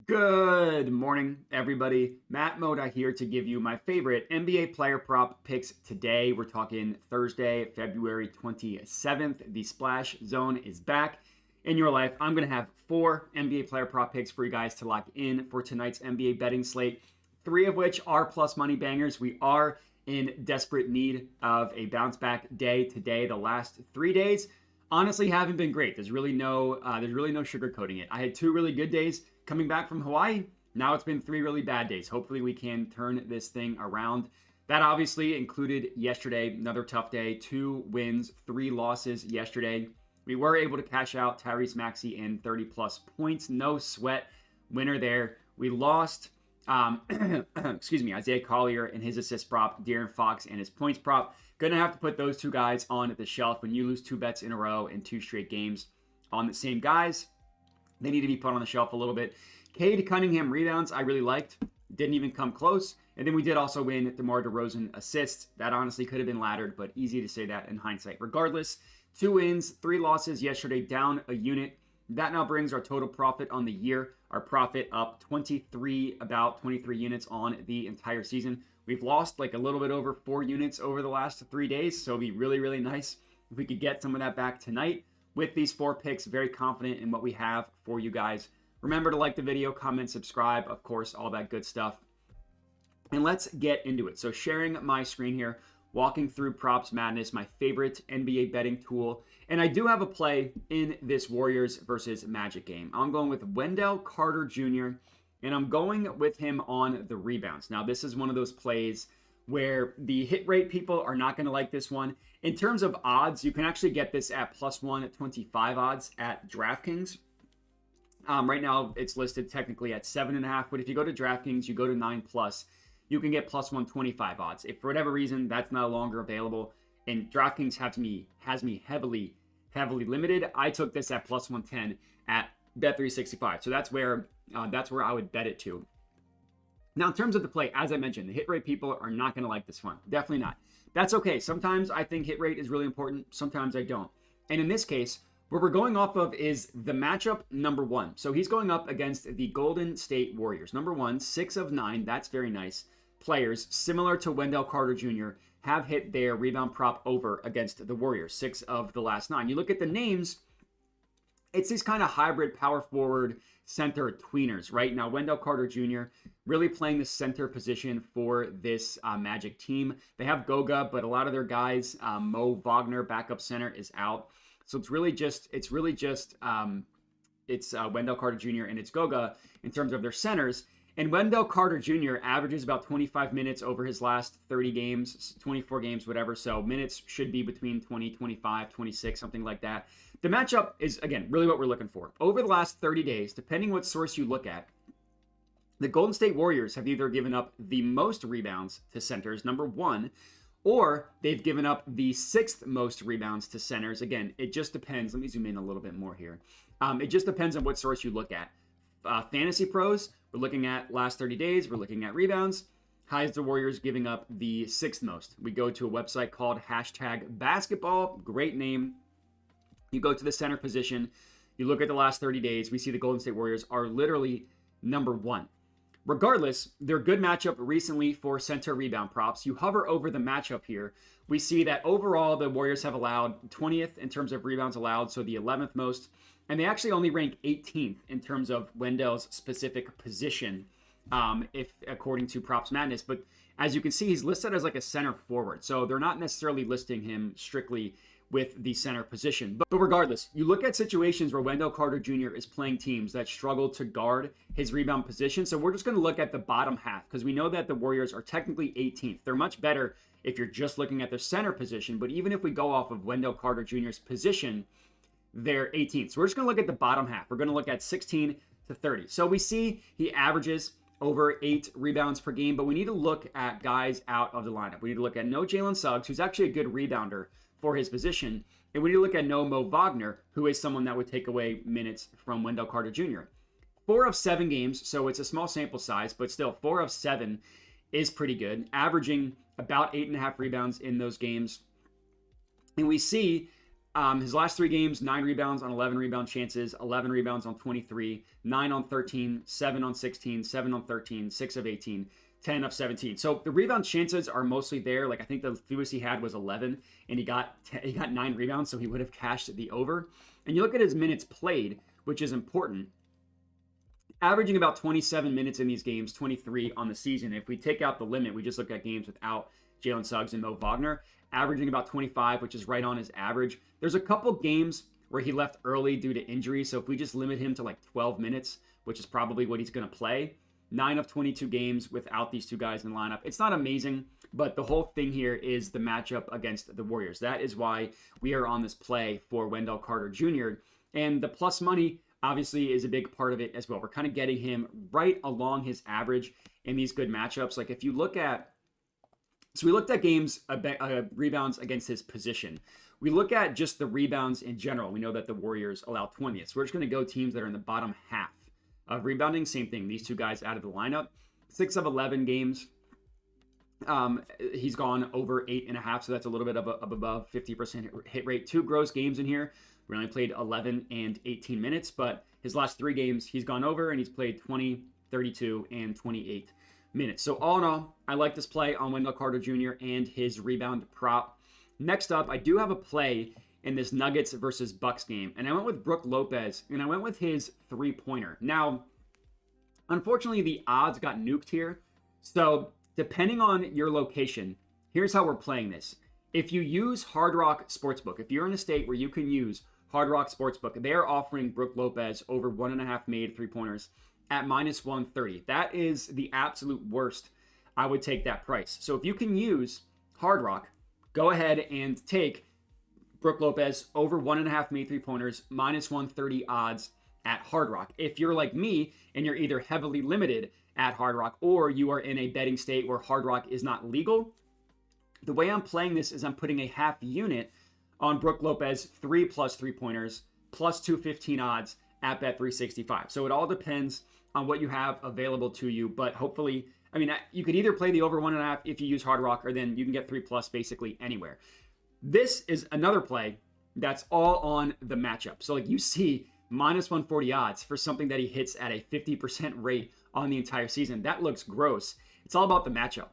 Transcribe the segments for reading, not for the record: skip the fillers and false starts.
Good morning, everybody. Matt Moda here to give you my favorite NBA player prop picks today. We're talking Thursday, February 27th. The Splash Zone is back in your life. I'm going to have 4 NBA player prop picks for you guys to lock in for tonight's NBA betting slate, 3 of which are plus money bangers. We are in desperate need of a bounce back day today. The last 3 days honestly haven't been great. There's really no sugarcoating it. I had 2 really good days coming back from Hawaii. Now it's been 3 really bad days. Hopefully we can turn this thing around. That obviously included yesterday, another tough day, 2 wins, 3 losses yesterday. We were able to cash out Tyrese Maxey in 30 plus points. No sweat winner there. We lost, Isaiah Collier and his assist prop, De'Aaron Fox and his points prop. Gonna have to put those 2 guys on the shelf when you lose 2 bets in a row in 2 straight games on the same guys. They need to be put on the shelf a little bit. Cade Cunningham rebounds, I really liked. Didn't even come close. And then we did also win DeMar DeRozan assists. That honestly could have been laddered, but easy to say that in hindsight. Regardless, 2 wins, 3 losses yesterday, down a unit. That now brings our total profit on the year. Our profit up about 23 units on the entire season. We've lost like a little bit over 4 units over the last 3 days. So it'd be really, really nice if we could get some of that back tonight. With these 4 picks, very confident in what we have for you guys. Remember to like the video, comment, subscribe, of course, all that good stuff. And let's get into it. So sharing my screen here, walking through Props Madness, my favorite NBA betting tool. And I do have a play in this Warriors versus Magic game. I'm going with Wendell Carter Jr., and I'm going with him on the rebounds. Now, this is one of those plays where the hit rate people are not going to like this one. In terms of odds, you can actually get this at plus 125 odds at DraftKings. Right now, it's listed technically at 7.5, but if you go to DraftKings, you go to 9+, you can get plus 125 odds. If for whatever reason that's no longer available, and DraftKings has me heavily limited, I took this at plus 110 at Bet365. So that's where I would bet it to. Now, in terms of the play, as I mentioned, the hit rate people are not going to like this one. Definitely not. That's okay. Sometimes I think hit rate is really important. Sometimes I don't. And in this case, what we're going off of is the matchup number 1. So he's going up against the Golden State Warriors. Number 1, 6 of 9. That's very nice. Players, similar to Wendell Carter Jr., have hit their rebound prop over against the Warriors. 6 of the last 9. You look at the names, it's these kind of hybrid power forward center tweeners, right? Now, Wendell Carter Jr. really playing the center position for this Magic team. They have Goga, but a lot of their guys, Mo Wagner, backup center, is out. So it's Wendell Carter Jr. and it's Goga in terms of their centers. And Wendell Carter Jr. averages about 25 minutes over his last 30 games, 24 games, whatever. So minutes should be between 20, 25, 26, something like that. The matchup is, again, really what we're looking for. Over the last 30 days, depending what source you look at, the Golden State Warriors have either given up the most rebounds to centers, number 1, or they've given up the 6th most rebounds to centers. Again, it just depends. Let me zoom in a little bit more here. It just depends on what source you look at. Fantasy Pros, we're looking at last 30 days. We're looking at rebounds. Highs the Warriors giving up the 6th most. We go to a website called #basketball. Great name. You go to the center position. You look at the last 30 days. We see the Golden State Warriors are literally number 1. Regardless, they're good matchup recently for center rebound props. You hover over the matchup here. We see that overall the Warriors have allowed 20th in terms of rebounds allowed, so the 11th most. And they actually only rank 18th in terms of Wendell's specific position, if according to Props Madness. But as you can see, he's listed as like a center forward. So they're not necessarily listing him strictly with the center position. But regardless, you look at situations where Wendell Carter Jr. is playing teams that struggle to guard his rebound position. So we're just going to look at the bottom half because we know that the Warriors are technically 18th. They're much better if you're just looking at their center position. But even if we go off of Wendell Carter Jr.'s position, they're 18th. So we're just going to look at the bottom half. We're going to look at 16 to 30. So we see he averages over 8 rebounds per game, but we need to look at guys out of the lineup. We need to look at no Jalen Suggs, who's actually a good rebounder for his position. And we need to look at no Mo Wagner, who is someone that would take away minutes from Wendell Carter Jr. 4 of 7 games, so it's a small sample size, but still 4 of 7 is pretty good, averaging about 8.5 rebounds in those games. And we see His last 3 games, 9 rebounds on 11 rebound chances, 11 rebounds on 23, 9 on 13, 7 on 16, 7 on 13, 6 of 18, 10 of 17. So the rebound chances are mostly there. Like I think the fewest he had was 11, and he got 9 rebounds, so he would have cashed the over. And you look at his minutes played, which is important. Averaging about 27 minutes in these games, 23 on the season. If we take out the limit, we just look at games without Jalen Suggs and Mo Wagner, averaging about 25, which is right on his average. There's a couple games where he left early due to injury, so if we just limit him to like 12 minutes, which is probably what he's going to play, 9 of 22 games without these two guys in the lineup. It's not amazing, but the whole thing here is the matchup against the Warriors. That is why we are on this play for Wendell Carter Jr., and the plus money obviously is a big part of it as well. We're kind of getting him right along his average in these good matchups. Like if you look at, so we looked at games, rebounds against his position. We look at just the rebounds in general. We know that the Warriors allow 20th. So we're just going to go teams that are in the bottom half of rebounding. Same thing. These two guys out of the lineup. 6 of 11 games. He's gone over 8.5. So that's a little bit of above 50% hit rate. 2 gross games in here. We only played 11 and 18 minutes. But his last 3 games, he's gone over and he's played 20, 32, and 28 minutes. So all in all, I like this play on Wendell Carter Jr. and his rebound prop. Next up, I do have a play in this Nuggets versus Bucks game, and I went with Brook Lopez, and I went with his 3-pointer. Now, unfortunately, the odds got nuked here, so depending on your location, here's how we're playing this. If you use Hard Rock Sportsbook, if you're in a state where you can use Hard Rock Sportsbook, they are offering Brook Lopez over 1.5 made 3-pointers at minus 130. That is the absolute worst. I would take that price. So if you can use Hard Rock, go ahead and take Brook Lopez over 1.5 made 3-pointers, minus 130 odds at Hard Rock. If you're like me and you're either heavily limited at Hard Rock or you are in a betting state where Hard Rock is not legal, the way I'm playing this is I'm putting a half unit on Brook Lopez 3 plus 3-pointers plus 215 odds at Bet365. So it all depends on what you have available to you, but hopefully, I mean, you could either play the over 1.5 if you use Hard Rock, or then you can get 3 plus basically anywhere. This is another play that's all on the matchup. So like you see minus 140 odds for something that he hits at a 50% rate on the entire season. That looks gross. It's all about the matchup.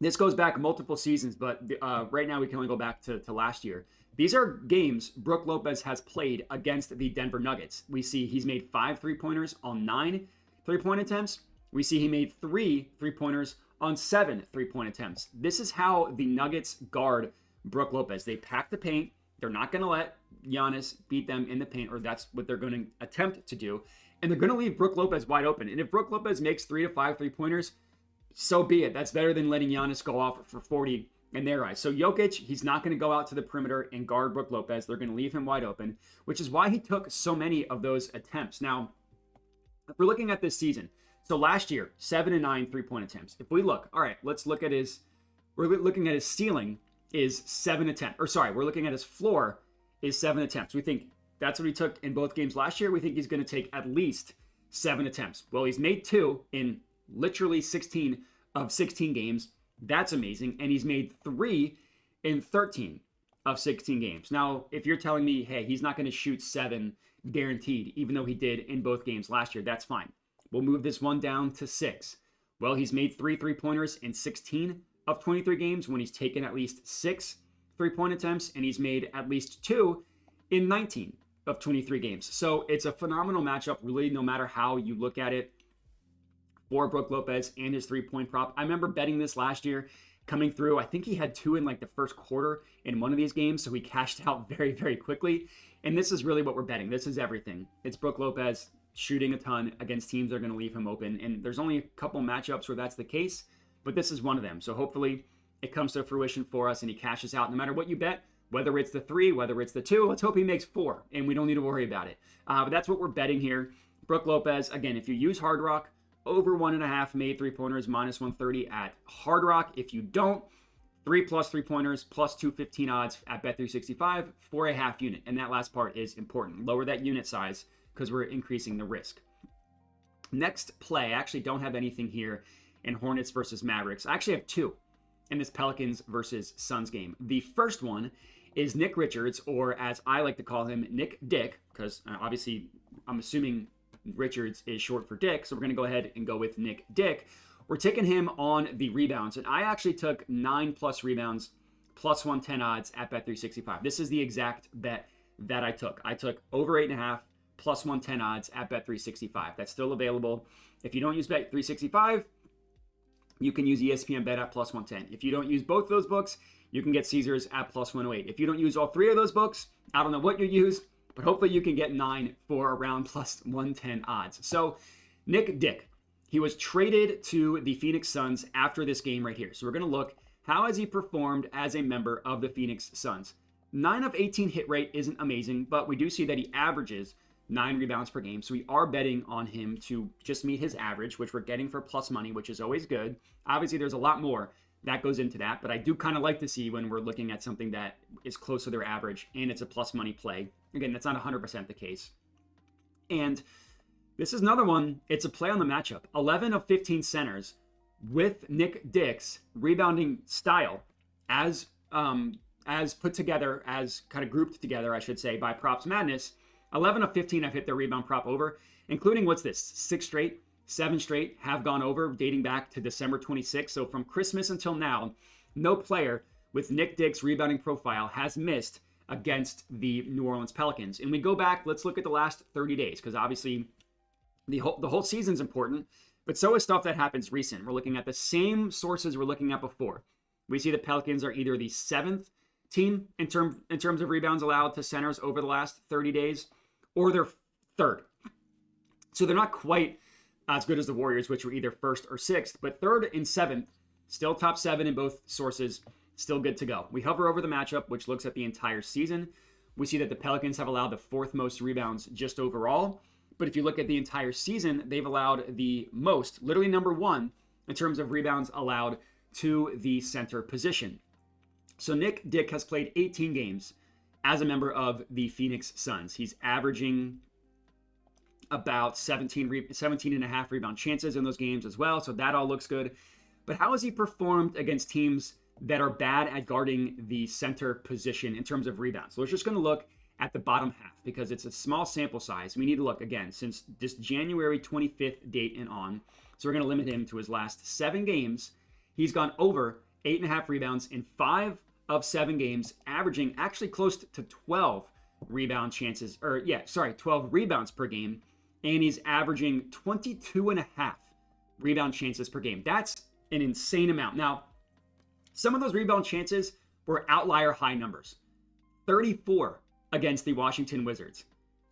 This goes back multiple seasons, but right now we can only go back to last year. These are games Brook Lopez has played against the Denver Nuggets. We see he's made 5 3-pointers on 9 3-point attempts. We see he made 3 3-pointers on 7 3-point attempts. This is how the Nuggets guard Brook Lopez. They pack the paint. They're not going to let Giannis beat them in the paint, or that's what they're going to attempt to do. And they're going to leave Brook Lopez wide open. And if Brook Lopez makes 3 to 5 3-pointers, so be it. That's better than letting Giannis go off for 40 in their eyes. So Jokic, he's not going to go out to the perimeter and guard Brook Lopez. They're going to leave him wide open, which is why he took so many of those attempts. Now, if we're looking at this season, so last year, 7 and 9 3-point attempts. If we look, all right, let's look at we're looking at his ceiling is 7 attempts. Or sorry, we're looking at his floor is 7 attempts. We think that's what he took in both games last year. We think he's going to take at least 7 attempts. Well, he's made 2 in literally 16 of 16 games. That's amazing. And he's made 3 in 13 of 16 games. Now, if you're telling me, hey, he's not going to shoot 7 guaranteed, even though he did in both games last year, that's fine. We'll move this one down to 6. Well, he's made 3 3-pointers in 16 of 23 games when he's taken at least 6 3-point attempts, and he's made at least 2 in 19 of 23 games. So it's a phenomenal matchup, really, no matter how you look at it, for Brook Lopez and his 3-point prop. I remember betting this last year coming through. I think he had 2 in like the first quarter in one of these games, so he cashed out very, very quickly. And this is really what we're betting. This is everything. It's Brook Lopez shooting a ton against teams that are going to leave him open. And there's only a couple matchups where that's the case, but this is one of them. So hopefully it comes to fruition for us and he cashes out no matter what you bet, whether it's the 3, whether it's the 2. Let's hope he makes 4 and we don't need to worry about it. But that's what we're betting here. Brook Lopez, again, if you use Hard Rock, over 1.5 made 3-pointers, minus 130 at Hard Rock. If you don't, 3 plus 3-pointers, plus 215 odds at Bet365 for a half unit. And that last part is important. Lower that unit size because we're increasing the risk. Next play, I actually don't have anything here in Hornets versus Mavericks. I actually have 2 in this Pelicans versus Suns game. The first one is Nick Richards, or as I like to call him, Nick Dick, because obviously I'm assuming Richards is short for Dick, so we're going to go ahead and go with Nick Dick. We're taking him on the rebounds, and I actually took 9+ rebounds, plus 110 odds at Bet365. This is the exact bet that I took. I took over 8.5, plus 110 odds at Bet365. That's still available. If you don't use Bet365, you can use ESPN Bet at plus 110. If you don't use both those books, you can get Caesars at plus 108. If you don't use all three of those books, I don't know what you use, but hopefully you can get 9 for around plus 110 odds. So Nick Dick, he was traded to the Phoenix Suns after this game right here. So we're going to look, how has he performed as a member of the Phoenix Suns? 9 of 18 hit rate isn't amazing, but we do see that he averages 9 rebounds per game. So we are betting on him to just meet his average, which we're getting for plus money, which is always good. Obviously, there's a lot more that goes into that, but I do kind of like to see when we're looking at something that is close to their average and it's a plus money play. Again, that's not 100% the case. And this is another one. It's a play on the matchup. 11 of 15 centers with Nick Dick's rebounding style as put together, as kind of grouped together, I should say, by Props Madness. 11 of 15 have hit their rebound prop over, including, what's this, 6 straight, 7 straight have gone over, dating back to December 26th. So from Christmas until now, no player with Nick Dick's rebounding profile has missed against the New Orleans Pelicans. And we go back, let's look at the last 30 days, because obviously the whole season's important, but so is stuff that happens recent. We're looking at the same sources we're looking at before. We see the Pelicans are either the 7th team in terms of rebounds allowed to centers over the last 30 days, or they're 3rd. So they're not quite as good as the Warriors, which were either 1st or 6th, but 3rd and 7th, still top 7 in both sources, still good to go. We hover over the matchup, which looks at the entire season. We see that the Pelicans have allowed the 4th most rebounds just overall, but if you look at the entire season, they've allowed the most, literally number 1, in terms of rebounds allowed to the center position. So Nick Dick has played 18 games as a member of the Phoenix Suns. He's averaging about 17.5 rebound chances in those games as well. So that all looks good. But how has he performed against teams that are bad at guarding the center position in terms of rebounds? So we're just going to look at the bottom half because it's a small sample size. We need to look, again, since this January 25th date and on. So we're going to limit him to his last 7 games. He's gone over 8.5 rebounds in 5 of 7 games, averaging actually close to 12 rebound chances, 12 rebounds per game. And he's averaging 22.5 rebound chances per game. That's an insane amount. Now, some of those rebound chances were outlier high numbers. 34 against the Washington Wizards.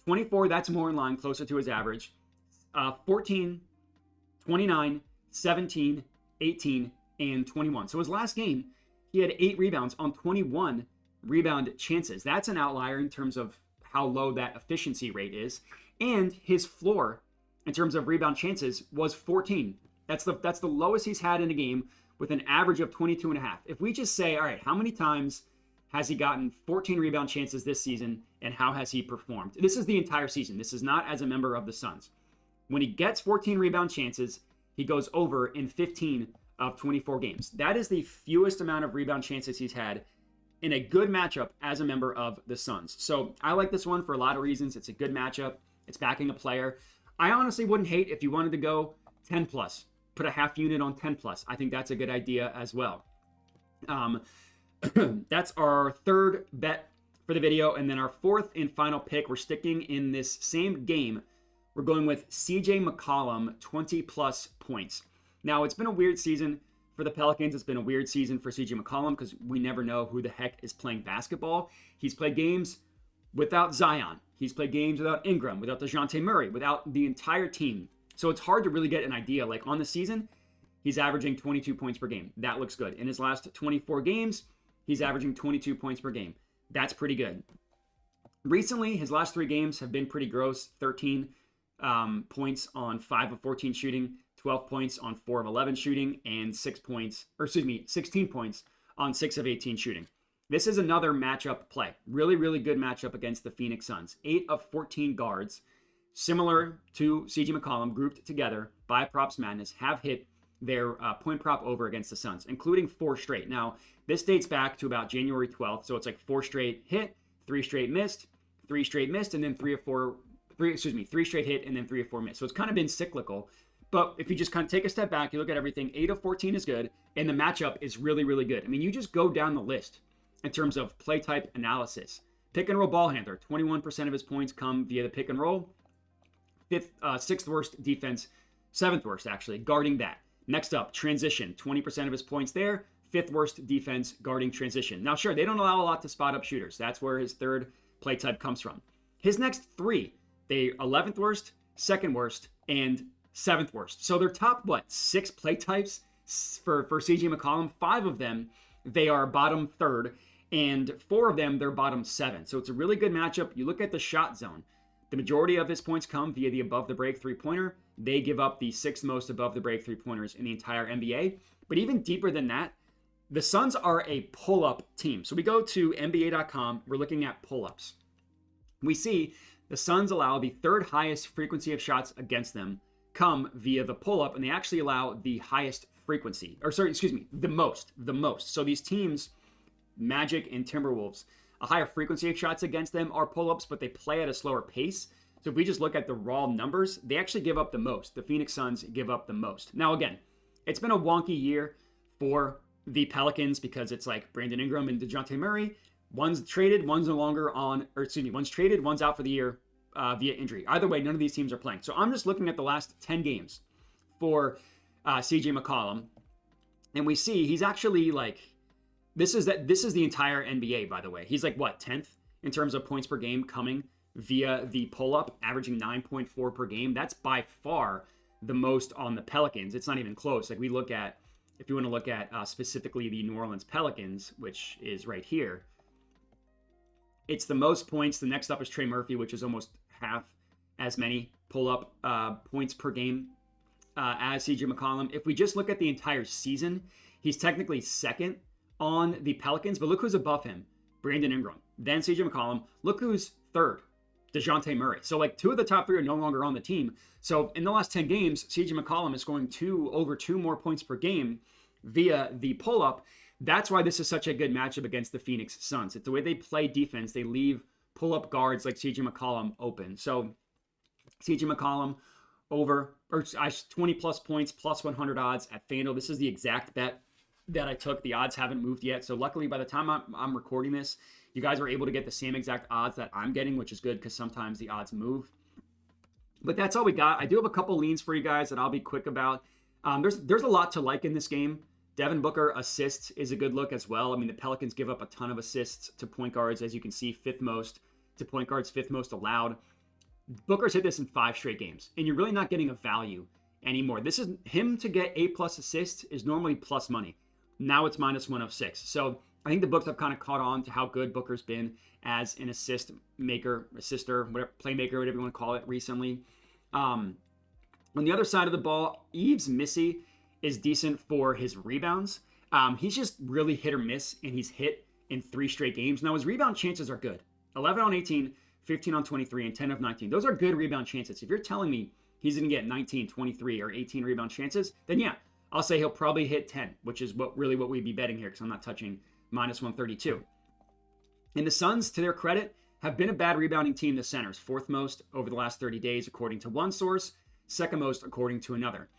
24, that's more in line, closer to his average. 14, 29, 17, 18, and 21. So his last game, he had 8 rebounds on 21 rebound chances. That's an outlier in terms of how low that efficiency rate is. And his floor, in terms of rebound chances, was 14. That's the lowest he's had in a game with an average of 22.5. If we just say, all right, how many times has he gotten 14 rebound chances this season, and how has he performed? This is the entire season. This is not as a member of the Suns. When he gets 14 rebound chances, he goes over in 15 of 24 games. That is the fewest amount of rebound chances he's had in a good matchup as a member of the Suns. So I like this one for a lot of reasons. It's a good matchup. It's backing a player. I honestly wouldn't hate if you wanted to go 10 plus, put a half unit on 10 plus. I think that's a good idea as well. That's our 3rd bet for the video. And then our 4th and final pick, we're sticking in this same game. We're going with CJ McCollum, 20 plus points. Now, it's been a weird season for the Pelicans. It's been a weird season for CJ McCollum because we never know who the heck is playing basketball. He's played games without Zion. He's played games without Ingram, without DeJounte Murray, without the entire team. So it's hard to really get an idea. Like on the season, he's averaging 22 points per game. That looks good. In his last 24 games, he's averaging 22 points per game. That's pretty good. Recently, his last 3 games have been pretty gross. 13 points on 5 of 14 shooting, 12 points on 4 of 11 shooting, and 16 points on 6 of 18 shooting. This is another matchup play. Really, really good matchup against the Phoenix Suns. 8 of 14 guards, similar to CJ McCollum, grouped together by Props Madness, have hit their point prop over against the Suns, including 4 straight. Now, this dates back to about January 12th, so it's like 4 straight hit, 3 straight missed, 3 straight missed, and then 3 straight hit, and then 3 or 4 missed. So it's kind of been cyclical. But if you just kind of take a step back, you look at everything, 8 of 14 is good, and the matchup is really, really good. I mean, you just go down the list in terms of play type analysis. Pick and roll ball handler, 21% of his points come via the pick and roll. 6th worst defense, 7th worst actually, guarding that. Next up, transition, 20% of his points there. 5th worst defense guarding transition. Now, sure, they don't allow a lot to spot up shooters. That's where his 3rd play type comes from. His next 3, they 11th worst, 2nd worst, and 7th worst. So their top, 6 play types for CJ McCollum, 5 of them, they are bottom 3rd, and 4 of them, they're bottom 7. So it's a really good matchup. You look at the shot zone. The majority of his points come via the above the break 3-pointer. They give up the 6th most above the break 3-pointers in the entire NBA. But even deeper than that, the Suns are a pull-up team. So we go to NBA.com. We're looking at pull-ups. We see the Suns allow the 3rd highest frequency of shots against them come via the pull-up, and they actually allow the highest frequency. The most. So these teams, Magic and Timberwolves, a higher frequency of shots against them are pull-ups, but they play at a slower pace. So if we just look at the raw numbers, they actually give up the most. The Phoenix Suns give up the most. Now, again, it's been a wonky year for the Pelicans because it's like Brandon Ingram and DeJounte Murray. One's traded, one's traded, one's out for the year via injury. Either way, none of these teams are playing. So I'm just looking at the last 10 games for CJ McCollum, and we see he's actually like, this is the entire NBA, by the way. He's like, 10th in terms of points per game coming via the pull-up, averaging 9.4 per game. That's by far the most on the Pelicans. It's not even close. Like, if you want to look at specifically the New Orleans Pelicans, which is right here, it's the most points. The next up is Trey Murphy, which is almost half as many pull-up points per game as CJ McCollum. If we just look at the entire season, he's technically 2nd on the Pelicans, but look who's above him. Brandon Ingram, then CJ McCollum. Look who's 3rd, DeJounte Murray. So like 2 of the top 3 are no longer on the team. So in the last 10 games, CJ McCollum is scoring over 2 more points per game via the pull-up. That's why this is such a good matchup against the Phoenix Suns. It's the way they play defense. They leave pull-up guards like CJ McCollum open. So CJ McCollum over 20 plus points, plus 100 odds at FanDuel. This is the exact bet that I took. The odds haven't moved yet. So luckily, by the time I'm recording this, you guys are able to get the same exact odds that I'm getting, which is good because sometimes the odds move. But that's all we got. I do have a couple leans for you guys that I'll be quick about. There's a lot to like in this game. Devin Booker assists is a good look as well. I mean, the Pelicans give up a ton of assists to point guards, as you can see, 5th most to point guards, 5th most allowed. Booker's hit this in 5 straight games, and you're really not getting a value anymore. This is him to get A+ assists is normally plus money. Now it's minus 106. So I think the books have kind of caught on to how good Booker's been as an assister, whatever, playmaker, whatever you want to call it, recently. On the other side of the ball, Yves Missy is decent for his rebounds. He's just really hit or miss, and he's hit in 3 straight games. Now, his rebound chances are good. 11 on 18, 15 on 23, and 10 of 19. Those are good rebound chances. If you're telling me he's going to get 19, 23, or 18 rebound chances, then yeah, I'll say he'll probably hit 10, which is what we'd be betting here because I'm not touching minus 132. And the Suns, to their credit, have been a bad rebounding team. The centers, 4th most over the last 30 days, according to one source, 2nd most according to another.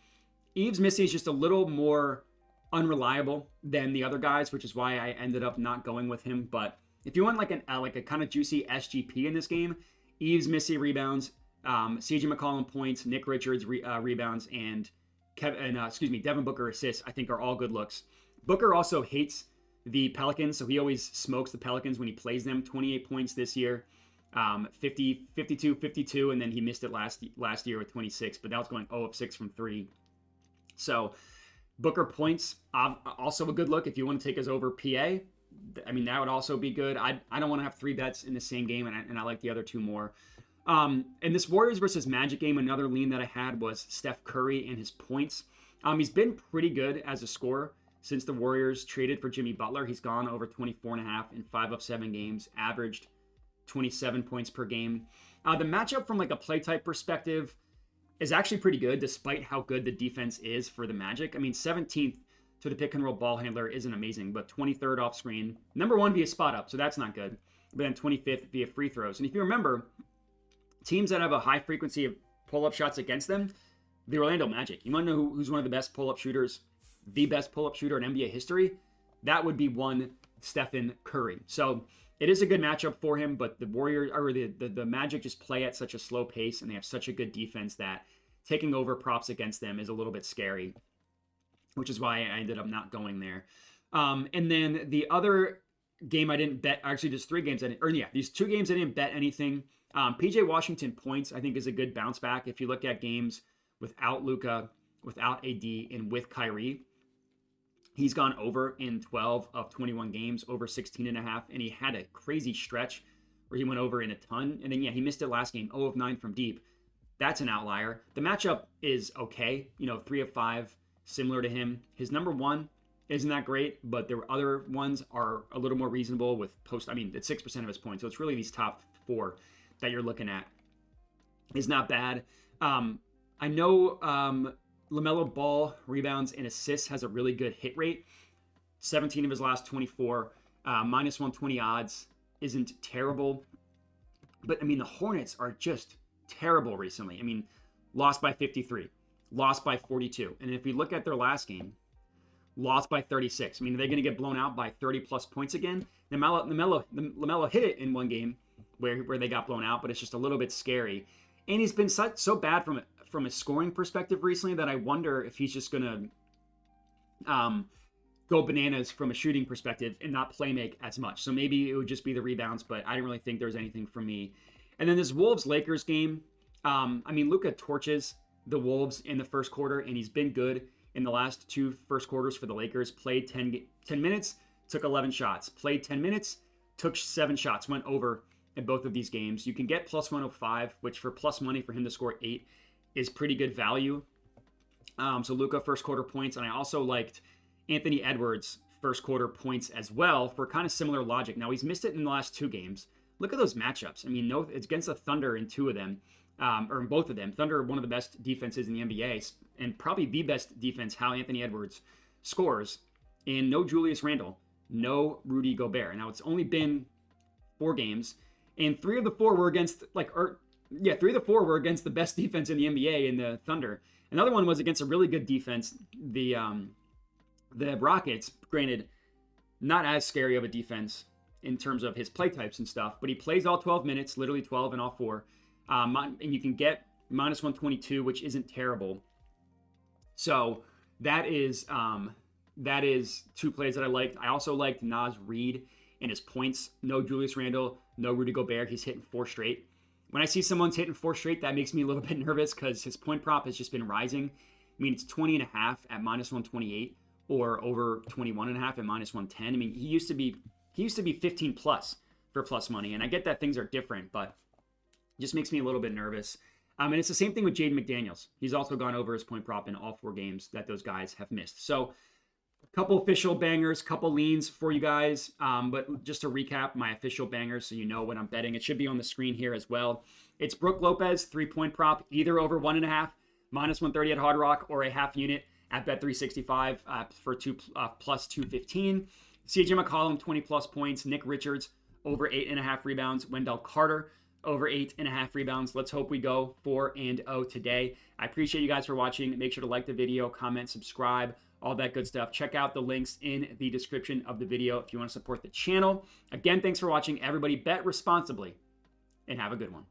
Yves Missy is just a little more unreliable than the other guys, which is why I ended up not going with him. But if you want like a kind of juicy SGP in this game, Yves Missy rebounds, CJ McCollum points, Nick Richards rebounds, and Devin Booker assists, I think are all good looks. Booker also hates the Pelicans, so he always smokes the Pelicans when he plays them. 28 points this year, 52, and then he missed it last year with 26, but that was going 0 of 6 from 3. So Booker points, also a good look if you want to take us over PA. I mean, that would also be good. I don't want to have 3 bets in the same game, and I like the other 2 more. In this Warriors versus Magic game, another lean that I had was Steph Curry and his points. He's been pretty good as a scorer since the Warriors traded for Jimmy Butler. He's gone over 24.5 in 5 of 7 games, averaged 27 points per game. The matchup from like a play type perspective, is actually pretty good despite how good the defense is for the Magic. I mean, 17th to the pick and roll ball handler isn't amazing, but 23rd off screen. Number 1 via spot up, so that's not good. But then 25th via free throws. And if you remember, teams that have a high frequency of pull-up shots against them, the Orlando Magic. You want to know who's one of the best pull-up shooters, the best pull-up shooter in NBA history? That would be one Stephen Curry. So it is a good matchup for him, but the Warriors or the Magic just play at such a slow pace, and they have such a good defense that taking over props against them is a little bit scary, which is why I ended up not going there. And then the other game I didn't bet, actually there's 3 games these 2 games I didn't bet anything. PJ Washington points, I think, is a good bounce back. If you look at games without Luka, without AD, and with Kyrie, he's gone over in 12 of 21 games, over 16.5, and he had a crazy stretch where he went over in a ton. And then, he missed it last game, 0 of 9 from deep. That's an outlier. The matchup is okay, 3 of 5, similar to him. His number 1 isn't that great, but the other ones are a little more reasonable with it's 6% of his points. So it's really these top 4 that you're looking at. Is not bad. I know LaMelo Ball rebounds and assists has a really good hit rate. 17 of his last 24. Minus 120 odds isn't terrible. But, the Hornets are just terrible recently. Lost by 53. Lost by 42. And if we look at their last game, lost by 36. Are they going to get blown out by 30-plus points again? LaMelo hit it in one game where they got blown out, but it's just a little bit scary. And he's been so bad from a scoring perspective recently that I wonder if he's just going to go bananas from a shooting perspective and not play make as much. So maybe it would just be the rebounds, but I didn't really think there was anything for me. And then this Wolves-Lakers game, Luka torches the Wolves in the first quarter, and he's been good in the last 2 first quarters for the Lakers. Played 10 minutes, took 11 shots. Played 10 minutes, took 7 shots, went over in both of these games. You can get plus 105, which for plus money for him to score 8 is pretty good value. So Luka first quarter points, and I also liked Anthony Edwards first quarter points as well for kind of similar logic. Now he's missed it in the last 2 games. Look at those matchups. It's against the Thunder in 2 of them, or in both of them. Thunder, one of the best defenses in the NBA, and probably the best defense how Anthony Edwards scores. And no Julius Randle, no Rudy Gobert. Now it's only been 4 games, and 3 of the 4 were against 3 of the 4 were against the best defense in the NBA in the Thunder. Another one was against a really good defense, the Rockets. Granted, not as scary of a defense in terms of his play types and stuff, but he plays all 12 minutes, literally 12 in all 4. And you can get minus 122, which isn't terrible. So that is 2 plays that I liked. I also liked Naz Reid and his points. No Julius Randle, no Rudy Gobert. He's hitting 4 straight. When I see someone's hitting 4 straight, that makes me a little bit nervous because his point prop has just been rising. It's 20.5 at minus 128 or over 21.5 at minus 110. He used to be 15 plus for plus money, and I get that things are different, but it just makes me a little bit nervous. And it's the same thing with Jaden McDaniels. He's also gone over his point prop in all 4 games that those guys have missed. So a couple official bangers, couple leans for you guys. But just to recap my official bangers so you know what I'm betting. It should be on the screen here as well. It's Brook Lopez, 3-point prop, either over 1.5, minus 130 at Hard Rock, or a half unit at Bet365 for plus 215. CJ McCollum, 20-plus points. Nick Richards, over 8.5 rebounds. Wendell Carter, over 8.5 rebounds. Let's hope we go 4-0 today. I appreciate you guys for watching. Make sure to like the video, comment, subscribe, all that good stuff. Check out the links in the description of the video if you want to support the channel. Again, thanks for watching. Everybody bet responsibly and have a good one.